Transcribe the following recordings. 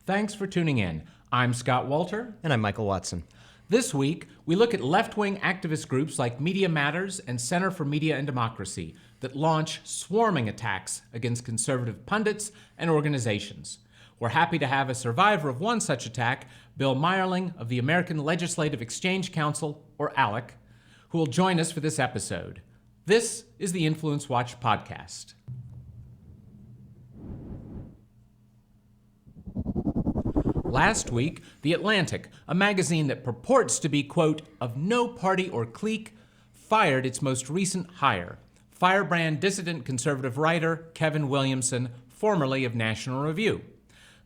Thanks for tuning in. I'm Scott Walter. And I'm Michael Watson. This week, we look at left-wing activist groups like Media Matters and Center for Media and Democracy that launch swarming attacks against conservative pundits and organizations. We're happy to have a survivor of one such attack, Bill Meierling of the American Legislative Exchange Council, or ALEC, who will join us for this episode. This is the InfluenceWatch podcast. Last week, The Atlantic, a magazine that purports to be, quote, of no party or clique, fired its most recent hire, firebrand dissident conservative writer Kevin Williamson, formerly of National Review.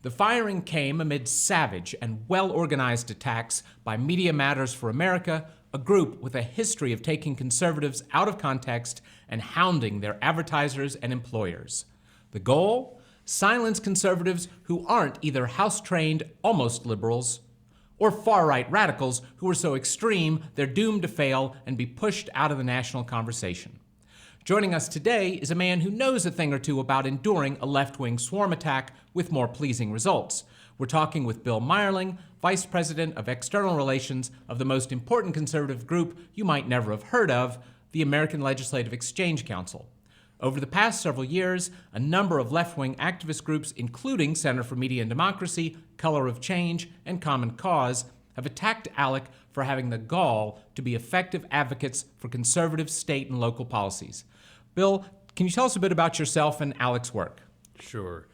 The firing came amid savage and well-organized attacks by Media Matters for America, a group with a history of taking conservatives out of context and hounding their advertisers and employers. The goal? Silence conservatives who aren't either house-trained, almost liberals, or far-right radicals who are so extreme they're doomed to fail and be pushed out of the national conversation. Joining us today is a man who knows a thing or two about enduring a left-wing swarm attack with more pleasing results. We're talking with Bill Meierling, Vice President of External Relations of the most important conservative group you might never have heard of, the American Legislative Exchange Council. Over the past several years, a number of left-wing activist groups, including Center for Media and Democracy, Color of Change, and Common Cause, have attacked ALEC for having the gall to be effective advocates for conservative state and local policies. Bill, can you tell us a bit about yourself and ALEC's work? Sure.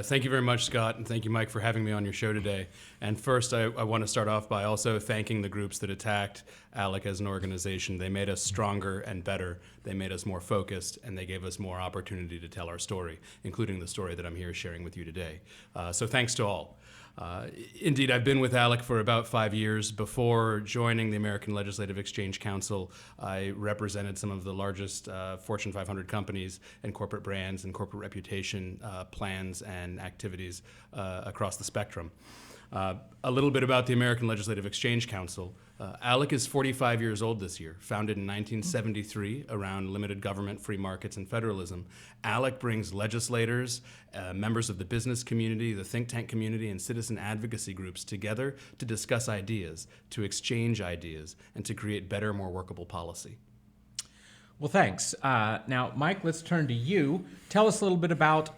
Thank you very much, Scott, and thank you, Mike, for having me on your show today. And first, I want to start off by also thanking the groups that attacked ALEC as an organization. They made us stronger and better. They made us more focused, and they gave us more opportunity to tell our story, including the story that I'm here sharing with you today. So thanks to all. Indeed, I've been with ALEC for about 5 years. Before joining the American Legislative Exchange Council, I represented some of the largest Fortune 500 companies and corporate brands and corporate reputation plans and activities across the spectrum. A little bit about the American Legislative Exchange Council. ALEC is 45 years old this year, founded in 1973 around limited government, free markets, and federalism. ALEC brings legislators, members of the business community, the think tank community, and citizen advocacy groups together to discuss ideas, to exchange ideas, and to create better, more workable policy. Well, thanks. Now, Mike, let's turn to you. Tell us a little bit about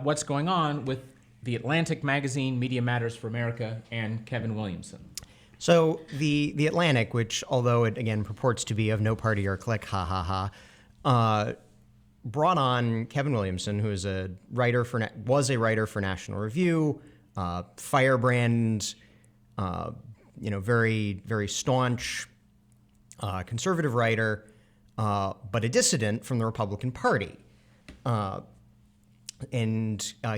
what's going on with The Atlantic magazine, Media Matters for America, and Kevin Williamson. So the Atlantic, which although it again purports to be of no party or clique, brought on Kevin Williamson, who is was a writer for National Review, firebrand, very very staunch conservative writer, but a dissident from the Republican Party. And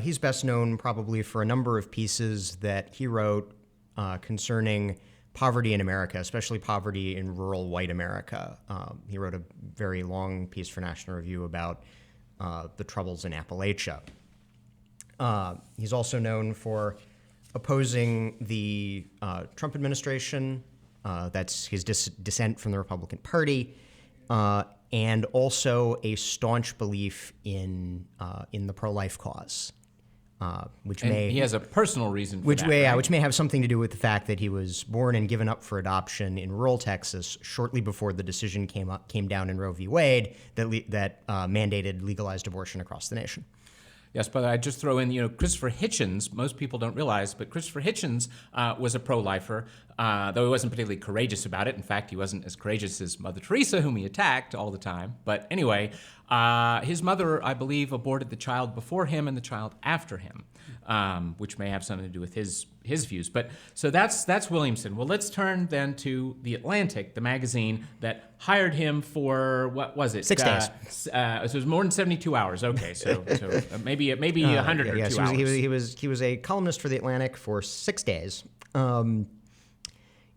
he's best known probably for a number of pieces that he wrote concerning poverty in America, especially poverty in rural white America. He wrote a very long piece for National Review about the troubles in Appalachia. He's also known for opposing the Trump administration. That's his dissent from the Republican Party. And also a staunch belief in the pro-life cause, he has a personal reason for that, right? Which may have something to do with the fact that he was born and given up for adoption in rural Texas shortly before the decision came down in Roe v. Wade that mandated legalized abortion across the nation. Yes, but I'd just throw in, Christopher Hitchens, most people don't realize, but Christopher Hitchens was a pro-lifer, though he wasn't particularly courageous about it. In fact, he wasn't as courageous as Mother Teresa, whom he attacked all the time. But anyway, his mother, I believe, aborted the child before him and the child after him, which may have something to do with his views. But so that's Williamson. Well, let's turn then to The Atlantic, the magazine that hired him for, what was it? 6 days. So it was more than 72 hours. Okay, so maybe 102 hours. He was a columnist for The Atlantic for 6 days.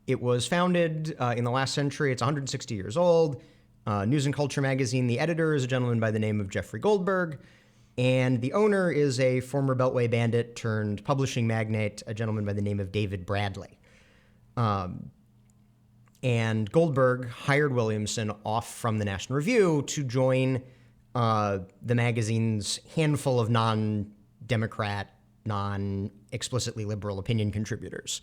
It was founded in the last century. It's 160 years old. News and Culture magazine. The editor is a gentleman by the name of Jeffrey Goldberg. And the owner is a former Beltway bandit turned publishing magnate, a gentleman by the name of David Bradley. And Goldberg hired Williamson off from the National Review to join the magazine's handful of non-Democrat non-explicitly liberal opinion contributors.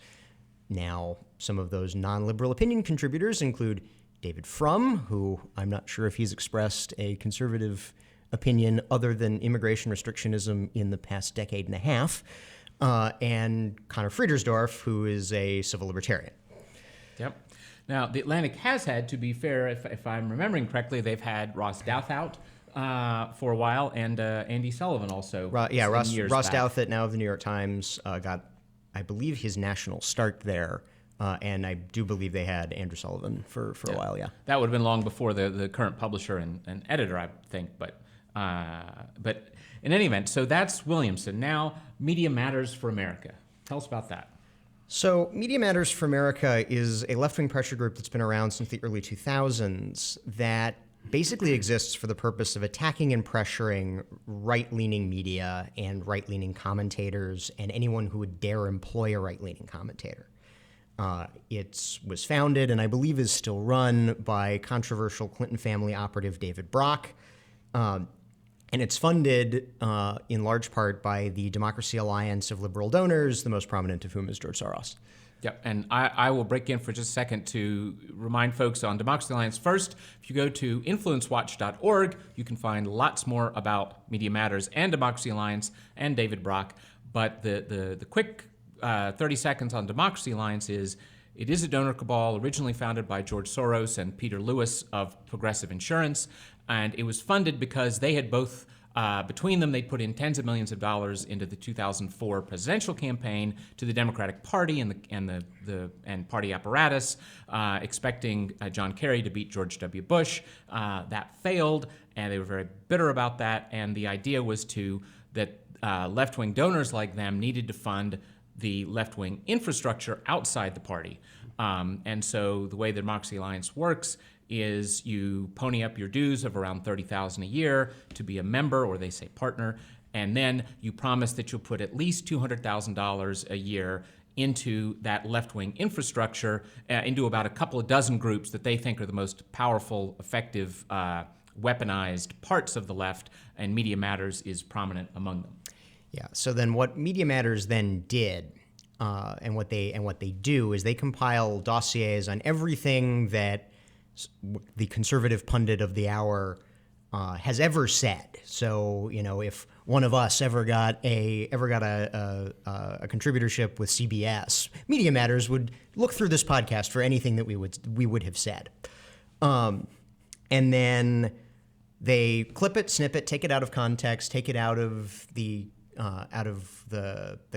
Now, some of those non-liberal opinion contributors include David Frum, who I'm not sure if he's expressed a conservative opinion other than immigration restrictionism in the past decade and a half, and Connor Friedersdorf, who is a civil libertarian. Yep. Now, The Atlantic has had, to be fair, if I'm remembering correctly, they've had Ross Douthat for a while, and Andy Sullivan also. Ross back. Douthat, now of the New York Times, got, I believe, his national start there. And I do believe they had Andrew Sullivan for a while, yeah. That would have been long before the current publisher and editor, I think. But in any event, so that's Williamson. Now, Media Matters for America. Tell us about that. So Media Matters for America is a left-wing pressure group that's been around since the early 2000s that basically exists for the purpose of attacking and pressuring right-leaning media and right-leaning commentators and anyone who would dare employ a right-leaning commentator. It was founded and I believe is still run by controversial Clinton family operative David Brock. And it's funded in large part by the Democracy Alliance of Liberal Donors, the most prominent of whom is George Soros. Yep, and I will break in for just a second to remind folks on Democracy Alliance. First, if you go to InfluenceWatch.org, you can find lots more about Media Matters and Democracy Alliance and David Brock. But the quick 30 seconds on Democracy Alliance is it is a donor cabal originally founded by George Soros and Peter Lewis of Progressive Insurance, and it was funded because they had both, between them, they put in tens of millions of dollars into the 2004 presidential campaign to the Democratic Party and party apparatus, expecting John Kerry to beat George W. Bush. That failed, and they were very bitter about that. And the idea was that left-wing donors like them needed to fund the left-wing infrastructure outside the party. And so the way the Democracy Alliance works is you pony up your dues of around $30,000 a year to be a member, or they say partner, and then you promise that you'll put at least $200,000 a year into that left-wing infrastructure, into about a couple of dozen groups that they think are the most powerful, effective, weaponized parts of the left, and Media Matters is prominent among them. Yeah. So then, what Media Matters then did, and what they do is they compile dossiers on everything that the conservative pundit of the hour has ever said. So if one of us ever got a contributorship with CBS, Media Matters would look through this podcast for anything that we would have said, and then they clip it, snip it, take it out of context, take it out of the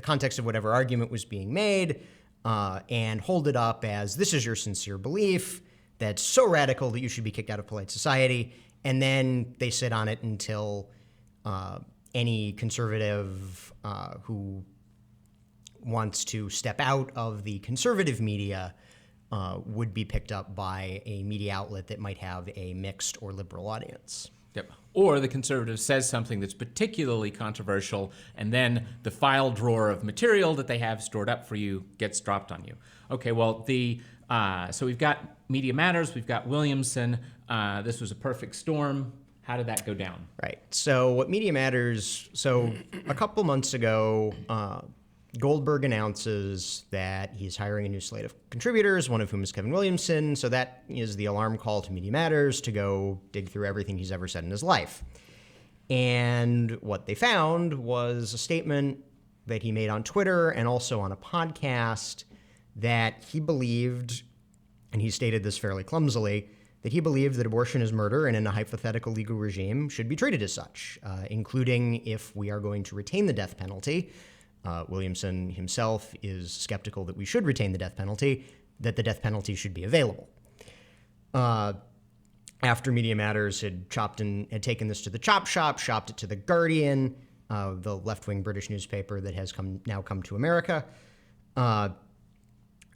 context of whatever argument was being made, and hold it up as this is your sincere belief that's so radical that you should be kicked out of polite society. And then they sit on it until any conservative who wants to step out of the conservative media would be picked up by a media outlet that might have a mixed or liberal audience. Yep. Or the conservative says something that's particularly controversial, and then the file drawer of material that they have stored up for you gets dropped on you. Okay, well, so we've got Media Matters, we've got Williamson. This was a perfect storm. How did that go down? Right. So what Media Matters, so a couple months ago, Goldberg announces that he's hiring a new slate of contributors, one of whom is Kevin Williamson. So that is the alarm call to Media Matters to go dig through everything he's ever said in his life. And what they found was a statement that he made on Twitter and also on a podcast that he believed, and he stated this fairly clumsily, that he believed that abortion is murder and in a hypothetical legal regime should be treated as such, including if we are going to retain the death penalty. Williamson himself is skeptical that we should retain the death penalty, that the death penalty should be available. After Media Matters had taken this to the chop shop, shopped it to The Guardian, the left-wing British newspaper that has now come to America,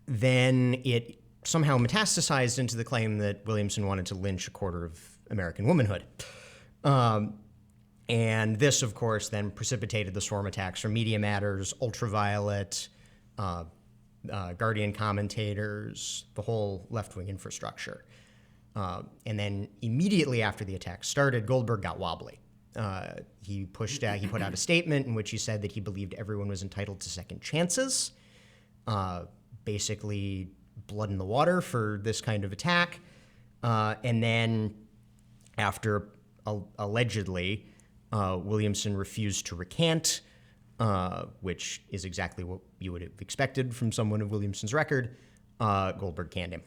then it somehow metastasized into the claim that Williamson wanted to lynch a quarter of American womanhood. And this, of course, then precipitated the swarm attacks from Media Matters, Ultraviolet, Guardian commentators, the whole left-wing infrastructure. And then immediately after the attack started, Goldberg got wobbly. He put out a statement in which he said that he believed everyone was entitled to second chances. Basically, blood in the water for this kind of attack. And then, after allegedly, Williamson refused to recant, which is exactly what you would have expected from someone of Williamson's record. Goldberg canned him.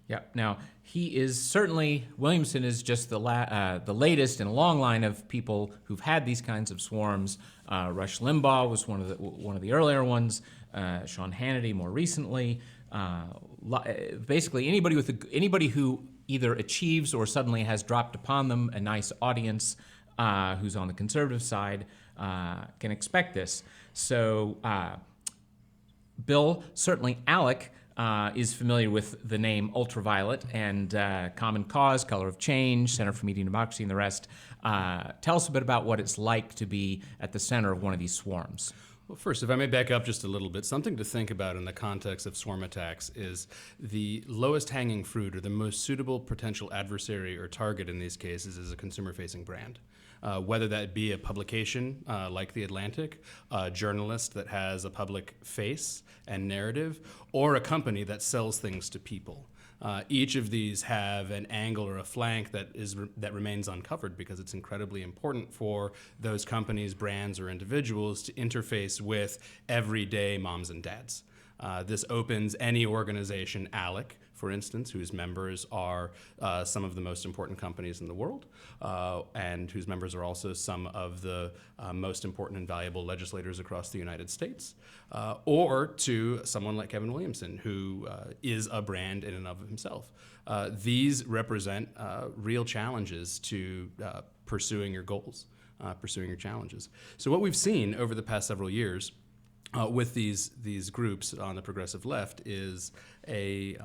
Yeah. Now, Williamson is just the latest in a long line of people who've had these kinds of swarms. Rush Limbaugh was one of the earlier ones. Sean Hannity more recently. Basically, anybody who either achieves or suddenly has dropped upon them a nice audience, who's on the conservative side, can expect this. So, Bill, certainly Alec, is familiar with the name Ultraviolet and Common Cause, Color of Change, Center for Media and Democracy, and the rest. Tell us a bit about what it's like to be at the center of one of these swarms. Well, first, if I may back up just a little bit, something to think about in the context of swarm attacks is the lowest hanging fruit or the most suitable potential adversary or target in these cases is a consumer-facing brand. Whether that be a publication like The Atlantic, a journalist that has a public face and narrative, or a company that sells things to people. Each of these have an angle or a flank that remains uncovered because it's incredibly important for those companies, brands, or individuals to interface with everyday moms and dads. This opens any organization, ALEC, for instance, whose members are some of the most important companies in the world, and whose members are also some of the most important and valuable legislators across the United States, or to someone like Kevin Williamson, who is a brand in and of himself. These represent real challenges to pursuing your goals, pursuing your challenges. So what we've seen over the past several years with these groups on the progressive left is a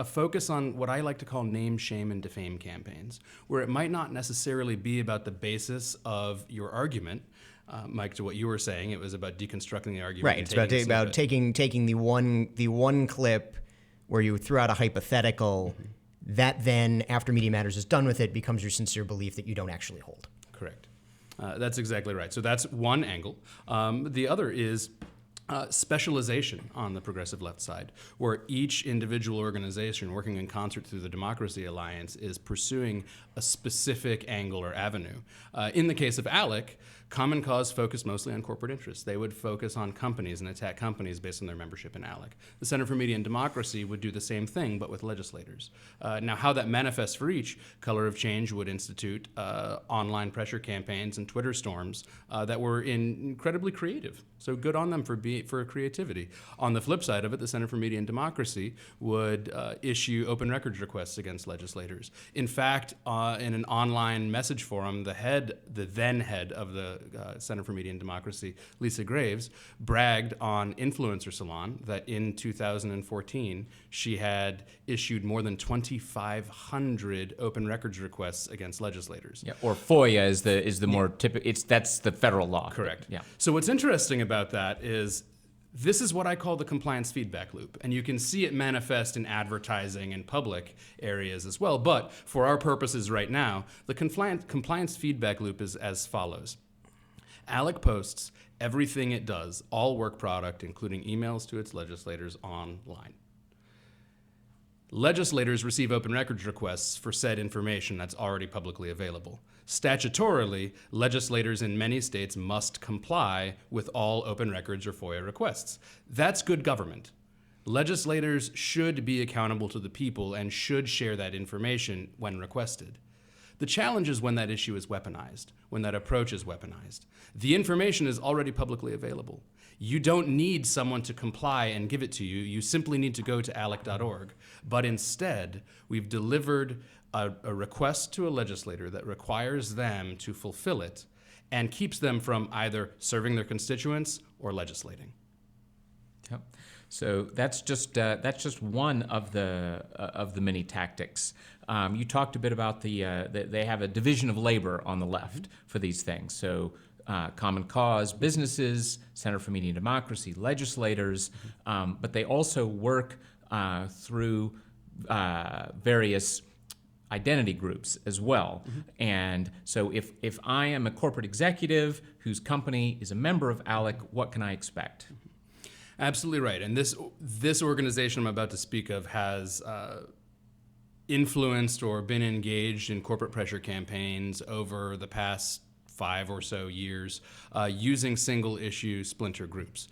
focus on what I like to call name, shame, and defame campaigns, where it might not necessarily be about the basis of your argument. Mike, to what you were saying, it was about deconstructing the argument. Right. It's about taking the one clip where you threw out a hypothetical that then, after Media Matters is done with it, becomes your sincere belief that you don't actually hold. Correct. That's exactly right. So that's one angle. The other is specialization on the progressive left side, where each individual organization working in concert through the Democracy Alliance is pursuing a specific angle or avenue. In the case of ALEC, Common Cause focused mostly on corporate interests. They would focus on companies and attack companies based on their membership in ALEC. The Center for Media and Democracy would do the same thing, but with legislators. Now, how that manifests for each, Color of Change would institute online pressure campaigns and Twitter storms that were incredibly creative. So good on them for creativity. On the flip side of it, the Center for Media and Democracy would issue open records requests against legislators. In fact, in an online message forum, the then head of the Center for Media and Democracy, Lisa Graves, bragged on Influencer Salon that in 2014 she had issued more than 2,500 open records requests against legislators. Yeah, or FOIA is the more typical. That's the federal law. Correct. Yeah. So what's interesting about that is this is what I call the compliance feedback loop, and you can see it manifest in advertising and public areas as well. But for our purposes right now, the compliance feedback loop is as follows. ALEC posts everything it does, all work product, including emails to its legislators, online. Legislators receive open records requests for said information that's already publicly available. Statutorily, legislators in many states must comply with all open records or FOIA requests. That's good government. Legislators should be accountable to the people and should share that information when requested. The challenge is when that issue is weaponized, when that approach is weaponized. The information is already publicly available. You don't need someone to comply and give it to you. You simply need to go to alec.org. But instead, we've delivered a request to a legislator that requires them to fulfill it and keeps them from either serving their constituents or legislating. Yep. So that's just one of the many tactics. You talked a bit about they have a division of labor on the left for these things. So Common Cause, businesses, Center for Media and Democracy, legislators, but they also work through various identity groups as well. And so if I am a corporate executive whose company is a member of ALEC, what can I expect? Absolutely right. And this organization I'm about to speak of has influenced or been engaged in corporate pressure campaigns over the past 5 or so years using single-issue splinter groups.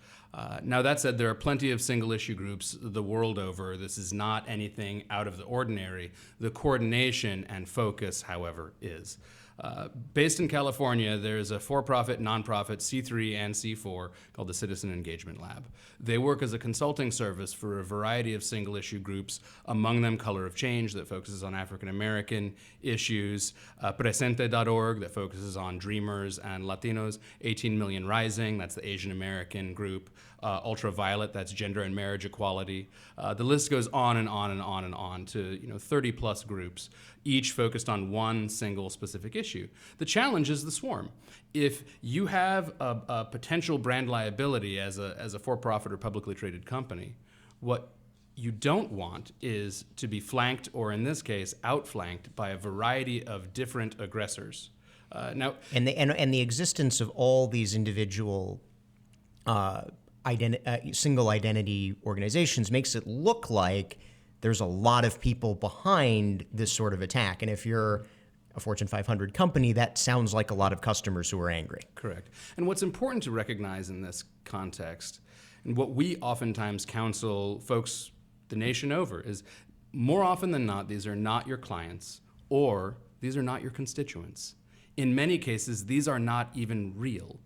Now, that said, there are plenty of single-issue groups the world over. This is not anything out of the ordinary. The coordination and focus, however, is. Based in California, there's a for-profit, nonprofit, C3 and C4 called the Citizen Engagement Lab. They work as a consulting service for a variety of single-issue groups, among them Color of Change, that focuses on African-American issues, Presente.org, that focuses on Dreamers and Latinos, 18 Million Rising, that's the Asian-American group, Ultraviolet, that's gender and marriage equality. The list goes on and on and on and on to 30-plus groups, each focused on one single specific issue. The challenge is the swarm. If you have a potential brand liability as a for-profit or publicly traded company, what you don't want is to be flanked, or in this case, outflanked by a variety of different aggressors. Now, and the existence of all these individual single identity organizations makes it look like there's a lot of people behind this sort of attack. And if you're a Fortune 500 company, that sounds like a lot of customers who are angry. Correct. And what's important to recognize in this context, and what we oftentimes counsel folks the nation over, is more often than not, these are not your clients, or these are not your constituents. In many cases, these are not even real.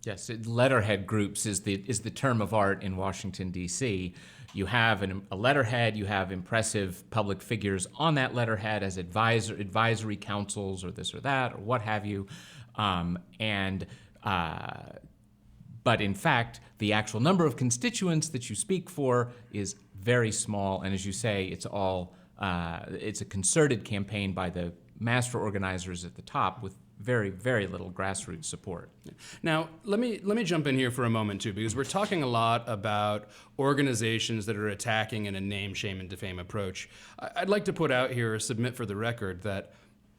Yes, letterhead groups is the term of art in Washington, D.C. You have a letterhead, you have impressive public figures on that letterhead as advisory councils or this or that or what have you. But in fact, the actual number of constituents that you speak for is very small. And as you say, it's a concerted campaign by the master organizers at the top with very, very little grassroots support. Now, let me jump in here for a moment too, because we're talking a lot about organizations that are attacking in a name, shame, and defame approach. I'd like to put out here, or submit for the record, that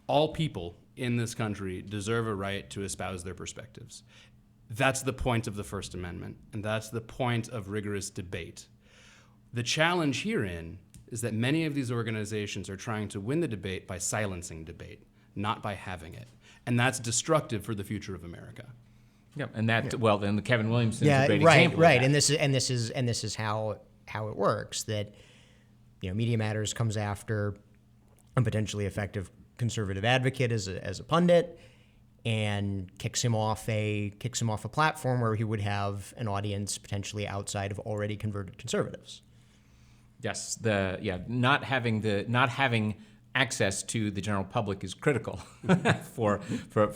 all people in this country deserve a right to espouse their perspectives. That's the point of the First Amendment, and that's the point of rigorous debate. The challenge herein is that many of these organizations are trying to win the debate by silencing debate, not by having it. And that's destructive for the future of America. Yeah, and that well, then the Kevin Williamson yeah, debate right, example. Right, and this is how it works. That Media Matters comes after a potentially effective conservative advocate as a pundit, and kicks him off a platform where he would have an audience potentially outside of already converted conservatives. Yes, not having access to the general public is critical for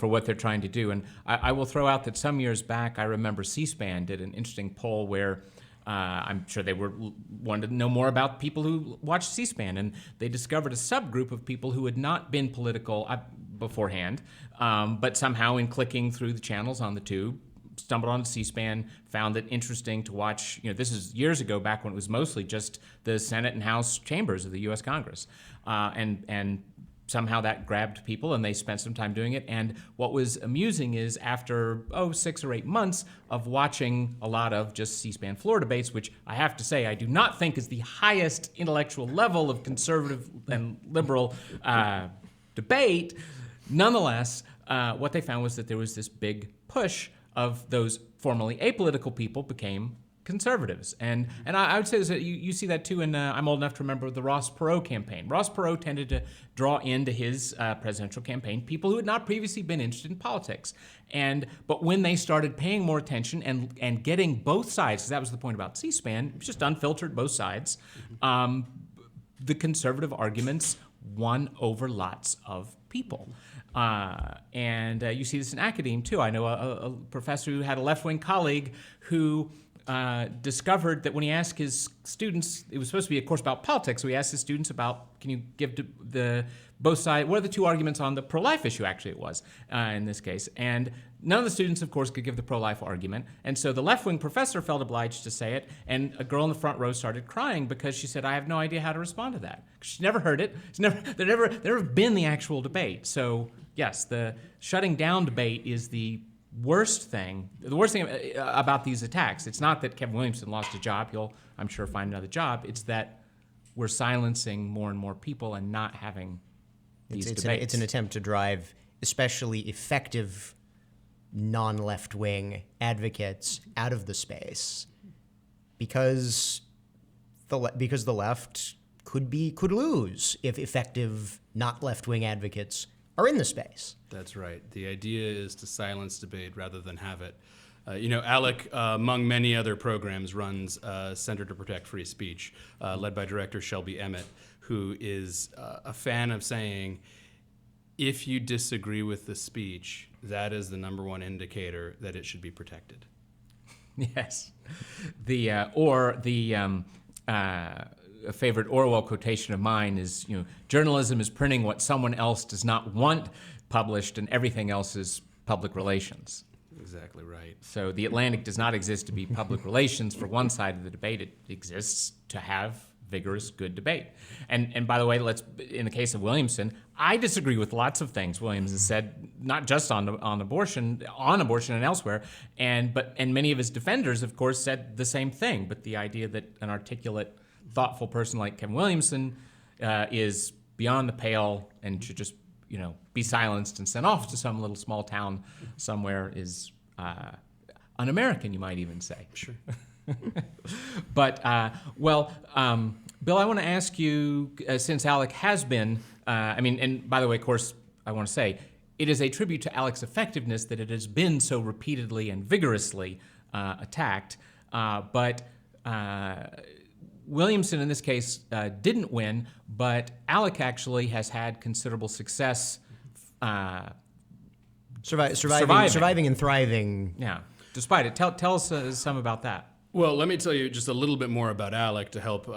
what they're trying to do. And I will throw out that some years back, I remember C-SPAN did an interesting poll where I'm sure they wanted to know more about people who watched C-SPAN, and they discovered a subgroup of people who had not been political beforehand, but somehow in clicking through the channels on the tube, stumbled onto C-SPAN, found it interesting to watch. This is years ago, back when it was mostly just the Senate and House chambers of the U.S. Congress, and somehow that grabbed people, and they spent some time doing it. And what was amusing is after 6 or 8 months of watching a lot of just C-SPAN floor debates, which I have to say I do not think is the highest intellectual level of conservative and liberal debate, nonetheless, what they found was that there was this big push of those formerly apolitical people became conservatives. And I would say that you see that too in, I'm old enough to remember the Ross Perot campaign. Ross Perot tended to draw into his presidential campaign people who had not previously been interested in politics. But when they started paying more attention and getting both sides, because that was the point about C-SPAN, it was just unfiltered, both sides, the conservative arguments won over lots of people. You see this in academia too. I know a professor who had a left-wing colleague who discovered that when he asked his students, it was supposed to be a course about politics, so he asked his students about, can you give the both sides, what are the two arguments on the pro-life issue, actually it was, in this case. And none of the students, of course, could give the pro-life argument. And so the left-wing professor felt obliged to say it, and a girl in the front row started crying because she said, I have no idea how to respond to that. She never heard it. There never been the actual debate. So yes, the shutting down debate is the worst thing about these attacks. It's not that Kevin Williamson lost a job. He'll, I'm sure, find another job. It's that we're silencing more and more people and not having these debates. It's an attempt to drive especially effective non-left-wing advocates out of the space because the left could lose if effective not left-wing advocates are in the space. That's right. The idea is to silence debate rather than have it. ALEC, among many other programs, runs Center to Protect Free Speech, led by director Shelby Emmett, who is a fan of saying, if you disagree with the speech, that is the number one indicator that it should be protected. Yes. A favorite Orwell quotation of mine is, journalism is printing what someone else does not want published, and everything else is public relations. Exactly right. So the Atlantic does not exist to be public relations for one side of the debate. It exists to have vigorous, good debate. And by the way, in the case of Williamson, I disagree with lots of things Williamson said, not just on abortion and elsewhere. And many of his defenders, of course, said the same thing. But the idea that an articulate, thoughtful person like Kevin Williamson is beyond the pale and should just be silenced and sent off to some little small town somewhere is un-American, you might even say. Sure. But, Bill, I want to ask you, since ALEC has been, and by the way, of course, I want to say, it is a tribute to ALEC's effectiveness that it has been so repeatedly and vigorously attacked. But Williamson, in this case, didn't win, but ALEC actually has had considerable success surviving and thriving. Yeah, despite it. Tell us some about that. Well, let me tell you just a little bit more about ALEC to help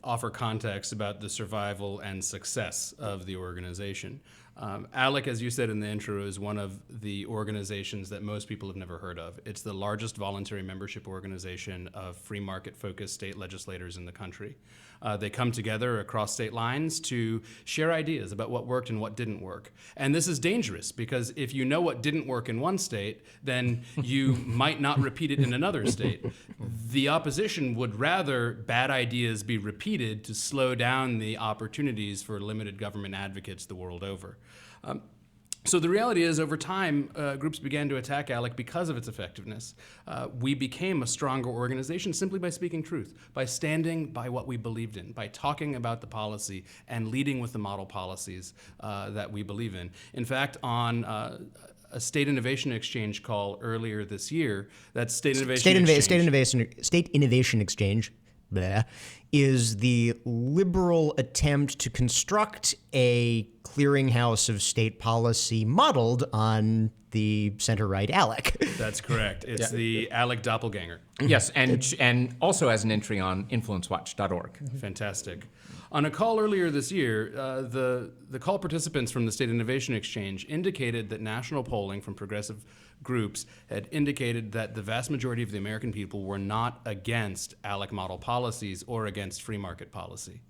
offer context about the survival and success of the organization. ALEC, as you said in the intro, is one of the organizations that most people have never heard of. It's the largest voluntary membership organization of free market-focused state legislators in the country. They come together across state lines to share ideas about what worked and what didn't work. And this is dangerous because if you know what didn't work in one state, then you might not repeat it in another state. The opposition would rather bad ideas be repeated to slow down the opportunities for limited government advocates the world over. So the reality is, over time, groups began to attack ALEC because of its effectiveness. We became a stronger organization simply by speaking truth, by standing by what we believed in, by talking about the policy and leading with the model policies that we believe in. In fact, on a State Innovation Exchange call earlier this year, that State Innovation Exchange is the liberal attempt to construct a clearinghouse of state policy modeled on the center-right ALEC. That's correct. It's the ALEC doppelganger. Yes, and also has an entry on InfluenceWatch.org. Fantastic. On a call earlier this year, the call participants from the State Innovation Exchange indicated that national polling from progressive groups had indicated that the vast majority of the American people were not against ALEC model policies or against free market policy.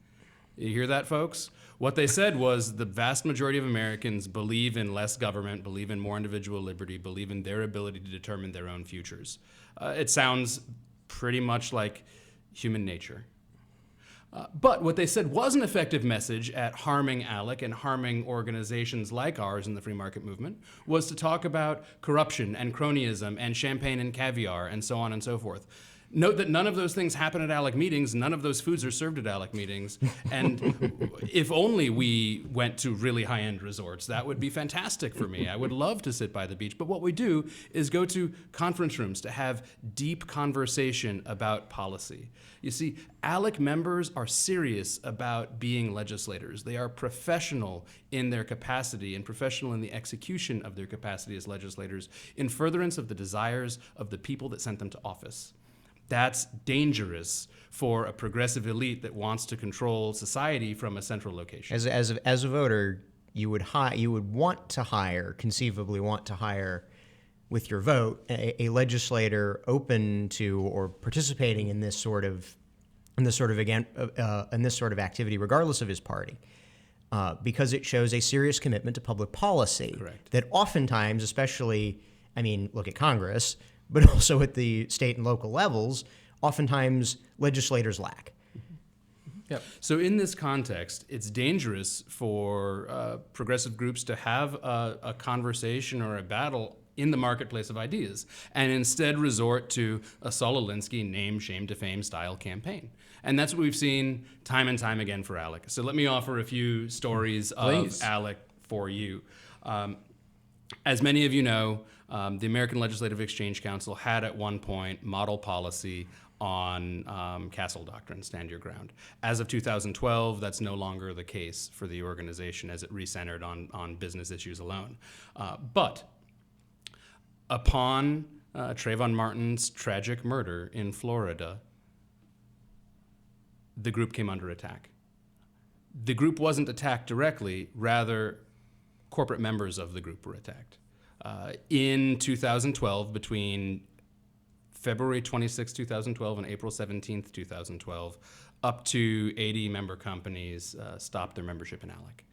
You hear that, folks? What they said was the vast majority of Americans believe in less government, believe in more individual liberty, believe in their ability to determine their own futures. It sounds pretty much like human nature. But what they said was an effective message at harming ALEC and harming organizations like ours in the free market movement was to talk about corruption and cronyism and champagne and caviar and so on and so forth. Note that none of those things happen at ALEC meetings. None of those foods are served at ALEC meetings. And if only we went to really high-end resorts, that would be fantastic for me. I would love to sit by the beach. But what we do is go to conference rooms to have deep conversation about policy. You see, ALEC members are serious about being legislators. They are professional in their capacity and professional in the execution of their capacity as legislators in furtherance of the desires of the people that sent them to office. That's dangerous for a progressive elite that wants to control society from a central location. As a voter, you would conceivably want to hire with your vote a legislator open to or participating in this sort of activity, regardless of his party, because it shows a serious commitment to public policy. Correct. That oftentimes, especially, look at Congress, but also at the state and local levels, oftentimes legislators lack. Yep. So in this context, it's dangerous for progressive groups to have a conversation or a battle in the marketplace of ideas, and instead resort to a Saul Alinsky name, shame, defame style campaign. And that's what we've seen time and time again for Alec. So let me offer a few stories of Alec for you. As many of you know, the American Legislative Exchange Council had at one point model policy on castle doctrine, stand your ground. As of 2012, that's no longer the case for the organization, as it recentered on business issues alone. But upon Trayvon Martin's tragic murder in Florida, the group came under attack. The group wasn't attacked directly, rather corporate members of the group were attacked. In 2012, between February 26, 2012 and April 17, 2012, up to 80 member companies stopped their membership in ALEC.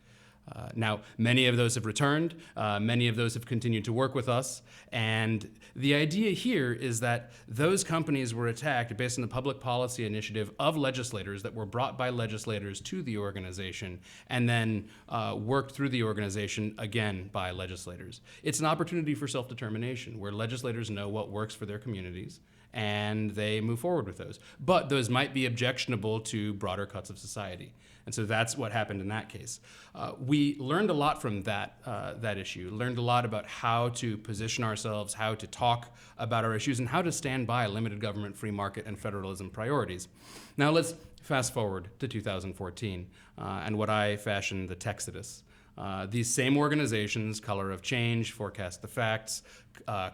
Now, many of those have returned, many of those have continued to work with us, and the idea here is that those companies were attacked based on the public policy initiative of legislators that were brought by legislators to the organization and then worked through the organization again by legislators. It's an opportunity for self-determination where legislators know what works for their communities and they move forward with those. But those might be objectionable to broader cuts of society. And so that's what happened in that case. We learned a lot from that issue, learned a lot about how to position ourselves, how to talk about our issues, and how to stand by limited government, free market, and federalism priorities. Now let's fast forward to 2014 and what I fashioned the Texodus. These same organizations, Color of Change, Forecast the Facts,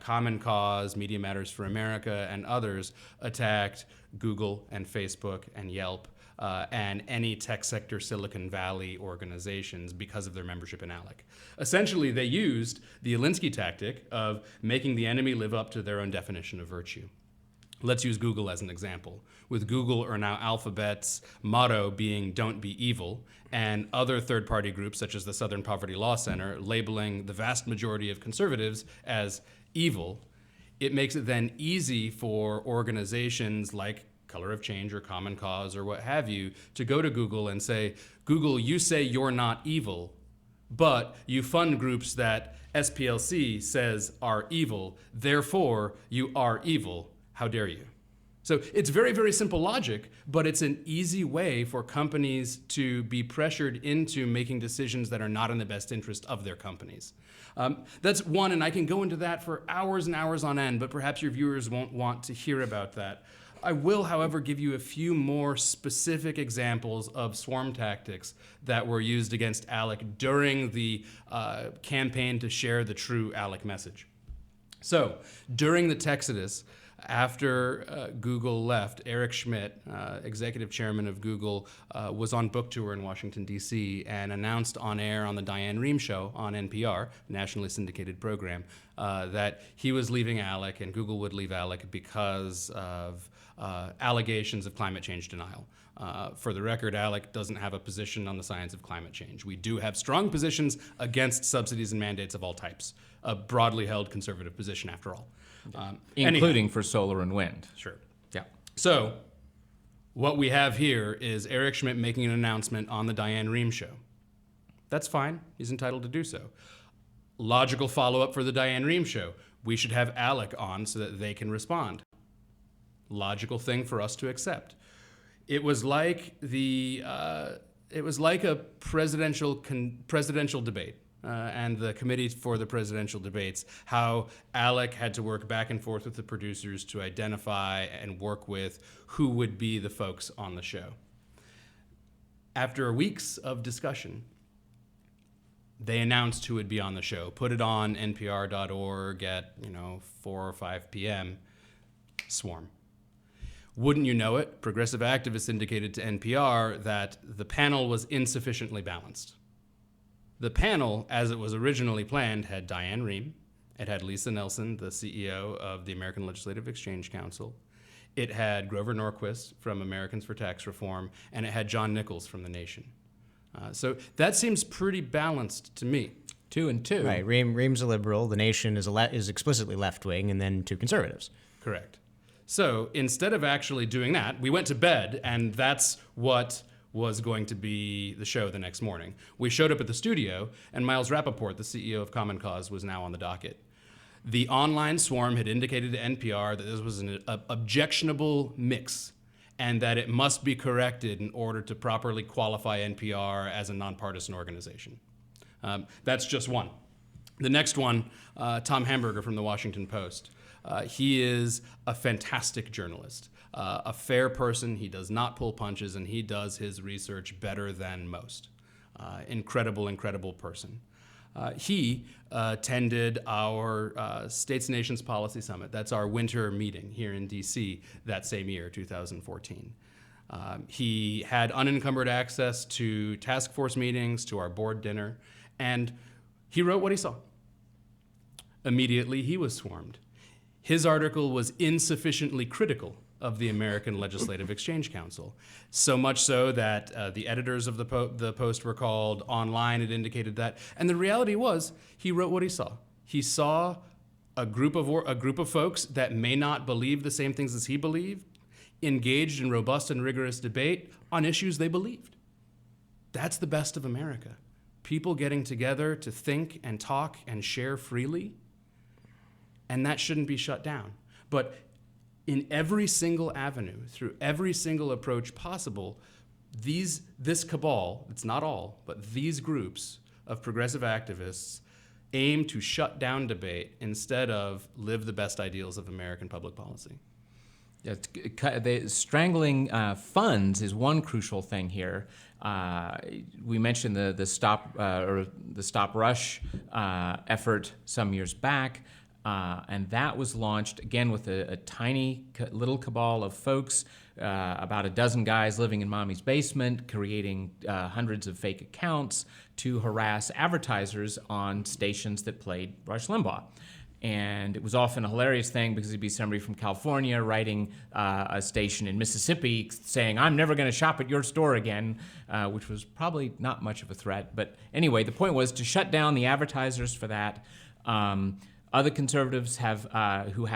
Common Cause, Media Matters for America, and others attacked Google and Facebook and Yelp and any tech sector Silicon Valley organizations because of their membership in ALEC. Essentially, they used the Alinsky tactic of making the enemy live up to their own definition of virtue. Let's use Google as an example, with Google or now Alphabet's motto being "Don't be evil," and other third-party groups such as the Southern Poverty Law Center labeling the vast majority of conservatives as evil. It makes it then easy for organizations like Color of Change or Common Cause or what have you to go to Google and say, "Google, you say you're not evil, but you fund groups that SPLC says are evil, therefore you are evil. How dare you?" So it's very, very simple logic, but it's an easy way for companies to be pressured into making decisions that are not in the best interest of their companies. That's one, and I can go into that for hours and hours on end, but perhaps your viewers won't want to hear about that. I will, however, give you a few more specific examples of swarm tactics that were used against ALEC during the campaign to share the true ALEC message. So during the Texodus, after Google left, Eric Schmidt, executive chairman of Google, was on book tour in Washington, D.C., and announced on air on the Diane Rehm Show on NPR, nationally syndicated program, that he was leaving ALEC and Google would leave ALEC because of allegations of climate change denial. For the record, ALEC doesn't have a position on the science of climate change. We do have strong positions against subsidies and mandates of all types, a broadly held conservative position after all. Including for solar and wind. Sure. Yeah. So what we have here is Eric Schmidt making an announcement on the Diane Rehm Show. That's fine. He's entitled to do so. Logical follow-up for the Diane Rehm Show. We should have ALEC on so that they can respond. Logical thing for us to accept. It was like a presidential debate. And the committee for the presidential debates, how ALEC had to work back and forth with the producers to identify and work with who would be the folks on the show. After weeks of discussion, they announced who would be on the show, put it on npr.org at 4 or 5 p.m., swarm. Wouldn't you know it, progressive activists indicated to NPR that the panel was insufficiently balanced. The panel, as it was originally planned, had Diane Rehm, it had Lisa Nelson, the CEO of the American Legislative Exchange Council, it had Grover Norquist from Americans for Tax Reform, and it had John Nichols from The Nation. So that seems pretty balanced to me. 2 and 2. Right. Ream's a liberal. The Nation is explicitly left-wing, and then 2 conservatives. Correct. So instead of actually doing that, we went to bed, and that's what was going to be the show the next morning. We showed up at the studio, and Miles Rappaport, the CEO of Common Cause, was now on the docket. The online swarm had indicated to NPR that this was an objectionable mix and that it must be corrected in order to properly qualify NPR as a nonpartisan organization. That's just one. The next one, Tom Hamburger from the Washington Post. He is a fantastic journalist, a fair person. He does not pull punches, and he does his research better than most. Incredible person. He attended our States and Nations Policy Summit. That's our winter meeting here in DC that same year, 2014. He had unencumbered access to task force meetings, to our board dinner, and he wrote what he saw. Immediately, he was swarmed. His article was insufficiently critical of the American Legislative Exchange Council, so much so that the editors of the Post were called online. It indicated that, and the reality was, he wrote what he saw. He saw a group of folks that may not believe the same things as he believed, engaged in robust and rigorous debate on issues they believed. That's the best of America. People getting together to think and talk and share freely, and that shouldn't be shut down. But in every single avenue, through every single approach possible, this cabal, it's not all, but these groups of progressive activists aim to shut down debate instead of live the best ideals of American public policy. Strangling funds is one crucial thing here. We mentioned the Stop Rush effort some years back. And that was launched, again, with a tiny little cabal of folks, about a dozen guys living in mommy's basement, creating hundreds of fake accounts to harass advertisers on stations that played Rush Limbaugh. And it was often a hilarious thing because it'd be somebody from California writing a station in Mississippi saying, "I'm never going to shop at your store again," which was probably not much of a threat. But anyway, the point was to shut down the advertisers for that. Other conservatives who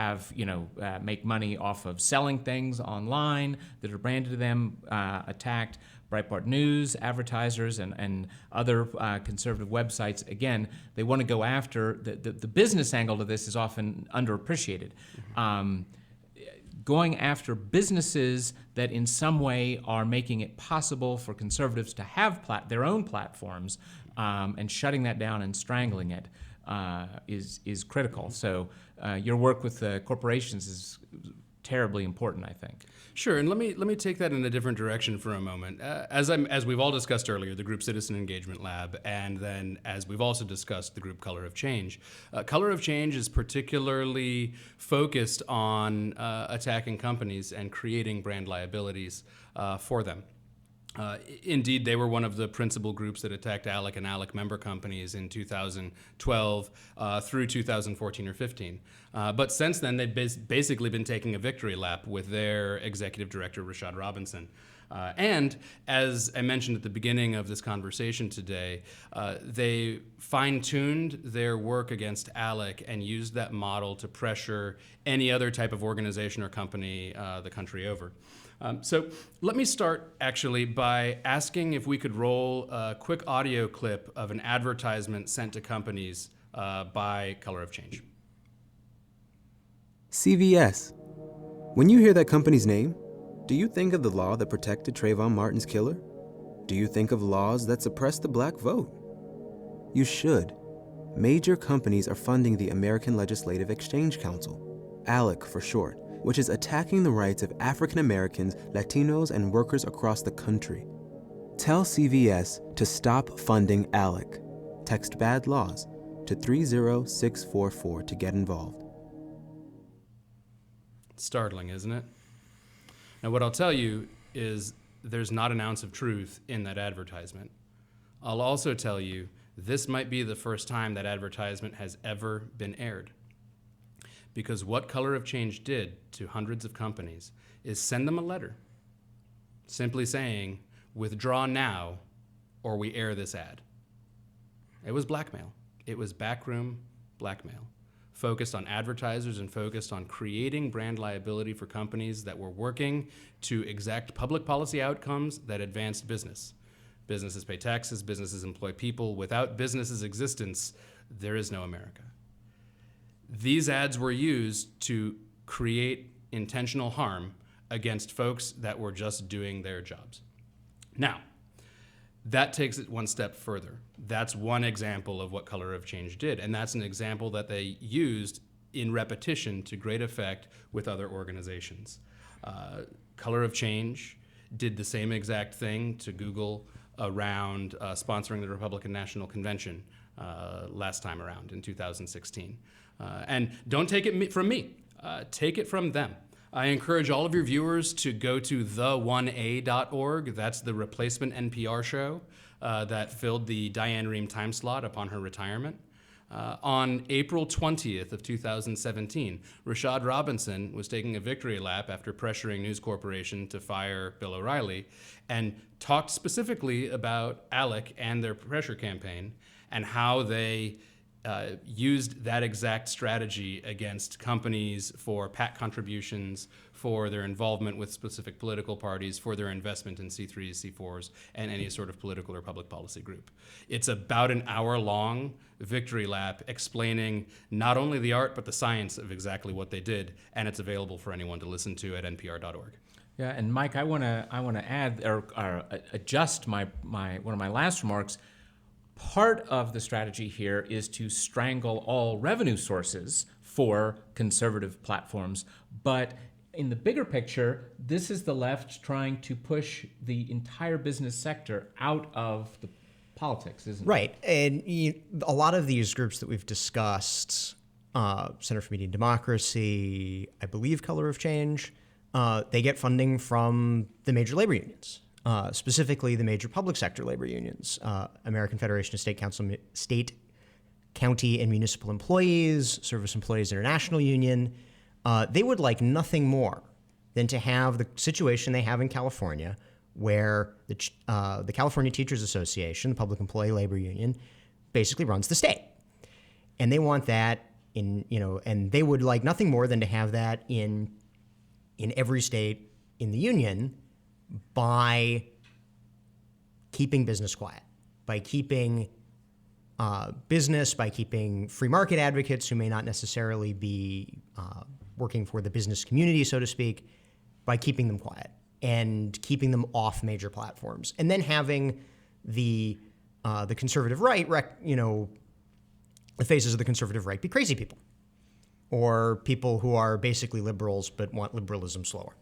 make money off of selling things online that are branded to them, attacked. Breitbart News advertisers and other conservative websites. Again, they want to go after the business angle to this is often underappreciated. Going after businesses that in some way are making it possible for conservatives to have their own platforms, and shutting that down and strangling it is critical. So your work with corporations is terribly important, I think. Sure, and let me take that in a different direction for a moment. As we've all discussed earlier, the group Citizen Engagement Lab, and then as we've also discussed, the group Color of Change. Color of Change is particularly focused on attacking companies and creating brand liabilities for them. Indeed, they were one of the principal groups that attacked ALEC and ALEC member companies in 2012 through 2014 or 15. But since then, they've basically been taking a victory lap with their executive director, Rashad Robinson. And as I mentioned at the beginning of this conversation today, they fine-tuned their work against ALEC and used that model to pressure any other type of organization or company the country over. So let me start actually by asking if we could roll a quick audio clip of an advertisement sent to companies by Color of Change. CVS. When you hear that company's name, do you think of the law that protected Trayvon Martin's killer? Do you think of laws that suppressed the black vote? You should. Major companies are funding the American Legislative Exchange Council, ALEC for short, which is attacking the rights of African Americans, Latinos, and workers across the country. Tell CVS to stop funding ALEC. Text BAD LAWS to 30644 to get involved. Startling, isn't it? Now, what I'll tell you is there's not an ounce of truth in that advertisement. I'll also tell you this might be the first time that advertisement has ever been aired. Because what Color of Change did to hundreds of companies is send them a letter simply saying, withdraw now or we air this ad. It was blackmail. It was backroom blackmail, focused on advertisers and focused on creating brand liability for companies that were working to exact public policy outcomes that advanced business. Businesses pay taxes, businesses employ people. Without businesses' existence, there is no America. These ads were used to create intentional harm against folks that were just doing their jobs. Now, that takes it one step further. That's one example of what Color of Change did, and that's an example that they used in repetition to great effect with other organizations. Color of Change did the same exact thing to Google around sponsoring the Republican National Convention last time around in 2016. And don't take it from me, take it from them. I encourage all of your viewers to go to the1a.org. That's the replacement NPR show that filled the Diane Rehm time slot upon her retirement. On April 20th of 2017, Rashad Robinson was taking a victory lap after pressuring News Corporation to fire Bill O'Reilly and talked specifically about ALEC and their pressure campaign and how they used that exact strategy against companies for PAC contributions, for their involvement with specific political parties, for their investment in C3s, C4s, and any sort of political or public policy group. It's about an hour-long victory lap explaining not only the art but the science of exactly what they did, and it's available for anyone to listen to at npr.org. Yeah, and Mike, I want to add or adjust my one of my last remarks. Part of the strategy here is to strangle all revenue sources for conservative platforms. But in the bigger picture, this is the left trying to push the entire business sector out of the politics, isn't it? Right. And a lot of these groups that we've discussed, Center for Media and Democracy, I believe Color of Change, they get funding from the major labor unions. Specifically the major public sector labor unions, American Federation of State, County, and Municipal Employees, Service Employees International Union. They would like nothing more than to have the situation they have in California, where the California Teachers Association, the Public Employee Labor Union, basically runs the state, and they want that and they would like nothing more than to have that in every state in the union, by keeping business quiet, by keeping business, by keeping free market advocates who may not necessarily be working for the business community, so to speak, by keeping them quiet and keeping them off major platforms. And then having the conservative right, the faces of the conservative right be crazy people, or people who are basically liberals but want liberalism slower.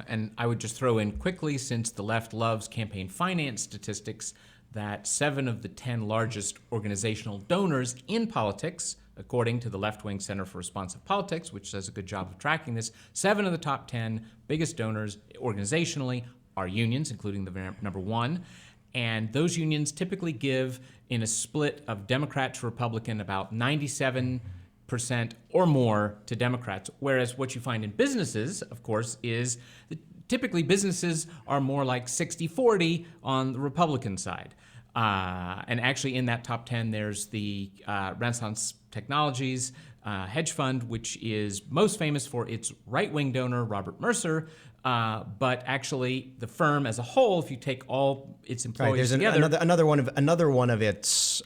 And I would just throw in quickly, since the left loves campaign finance statistics, that 7 of the 10 largest organizational donors in politics, according to the Left-Wing Center for Responsive Politics, which does a good job of tracking this, 7 of the top 10 biggest donors organizationally are unions, including the number 1. And those unions typically give, in a split of Democrat to Republican, about 97% or more to Democrats, whereas what you find in businesses, of course, is that typically businesses are more like 60-40 on the Republican side. And actually in that top 10, there's the Renaissance Technologies hedge fund, which is most famous for its right-wing donor, Robert Mercer, but actually the firm as a whole, if you take all its employees together... another one of its...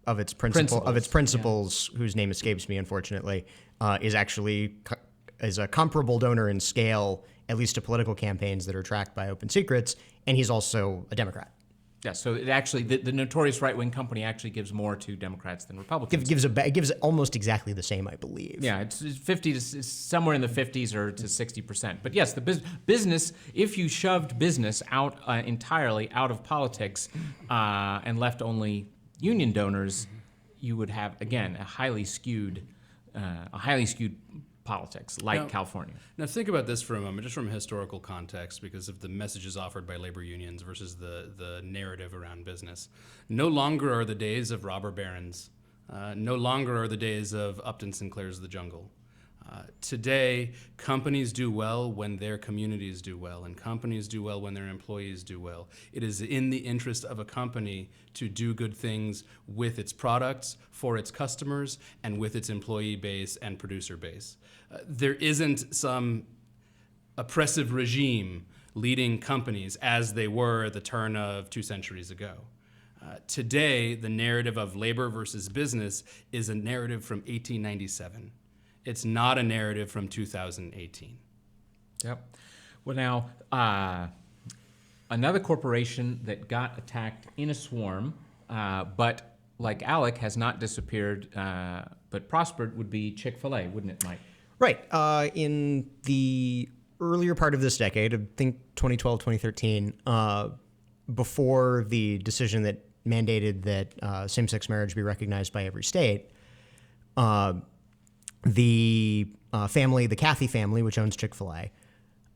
Of its principals, whose name escapes me, unfortunately, is a comparable donor in scale, at least to political campaigns that are tracked by Open Secrets, and he's also a Democrat. Yeah, so it actually, the notorious right-wing company actually gives more to Democrats than Republicans. It gives almost exactly the same, I believe. Yeah, it's 50 to somewhere in the 50s or to 60%. But yes, the business, if you shoved business out entirely out of politics and left only union donors, you would have, again, a highly skewed politics, like California. Now think about this for a moment, just from a historical context, because of the messages offered by labor unions versus the narrative around business. No longer are the days of robber barons. No longer are the days of Upton Sinclair's The Jungle. Today, companies do well when their communities do well, and companies do well when their employees do well. It is in the interest of a company to do good things with its products, for its customers, and with its employee base and producer base. There isn't some oppressive regime leading companies as they were at the turn of 2 centuries ago. Today, the narrative of labor versus business is a narrative from 1897. It's not a narrative from 2018. Yep. Well, now, another corporation that got attacked in a swarm, but like Alec has not disappeared, but prospered, would be Chick-fil-A, wouldn't it, Mike? Right. In the earlier part of this decade, I think 2012, 2013, before the decision that mandated that same-sex marriage be recognized by every state, the Cathy family, which owns Chick-fil-A,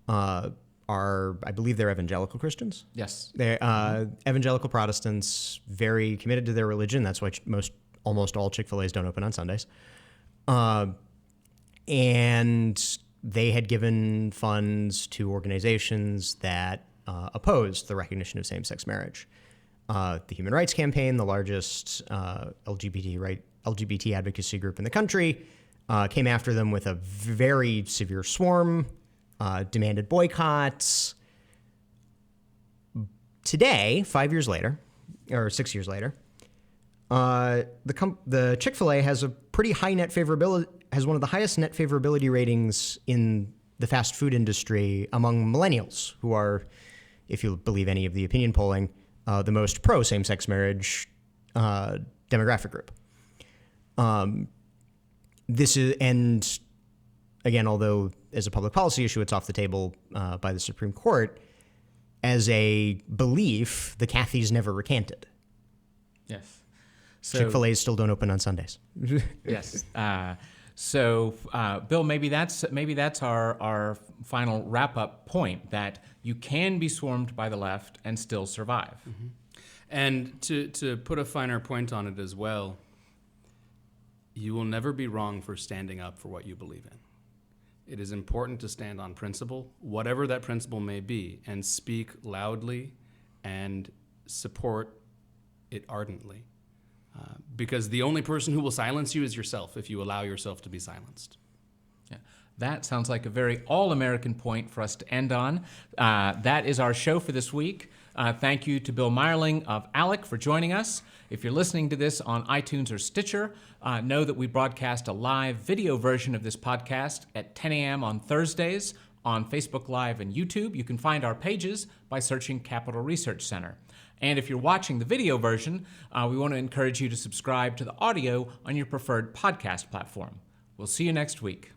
I believe they're evangelical Christians. Yes. They're evangelical Protestants, very committed to their religion. That's why almost all Chick-fil-A's don't open on Sundays. And they had given funds to organizations that opposed the recognition of same-sex marriage. The Human Rights Campaign, the largest LGBT advocacy group in the country, came after them with a very severe swarm, demanded boycotts. Today, 5 years later, or 6 years later, the Chick-fil-A has a pretty high net favorability, has one of the highest net favorability ratings in the fast food industry among millennials, who are, if you believe any of the opinion polling, the most pro same-sex marriage demographic group. This is, and again, although as a public policy issue, it's off the table by the Supreme Court, as a belief, the Cathys never recanted. Yes. So, Chick-fil-A's still don't open on Sundays. Yes. So, Bill, maybe that's our final wrap-up point, that you can be swarmed by the left and still survive. Mm-hmm. And to put a finer point on it as well, you will never be wrong for standing up for what you believe in. It is important to stand on principle, whatever that principle may be, and speak loudly and support it ardently. Because the only person who will silence you is yourself if you allow yourself to be silenced. Yeah. That sounds like a very all-American point for us to end on. That is our show for this week. Thank you to Bill Meierling of ALEC for joining us. If you're listening to this on iTunes or Stitcher, know that we broadcast a live video version of this podcast at 10 a.m. on Thursdays on Facebook Live and YouTube. You can find our pages by searching Capital Research Center. And if you're watching the video version, we want to encourage you to subscribe to the audio on your preferred podcast platform. We'll see you next week.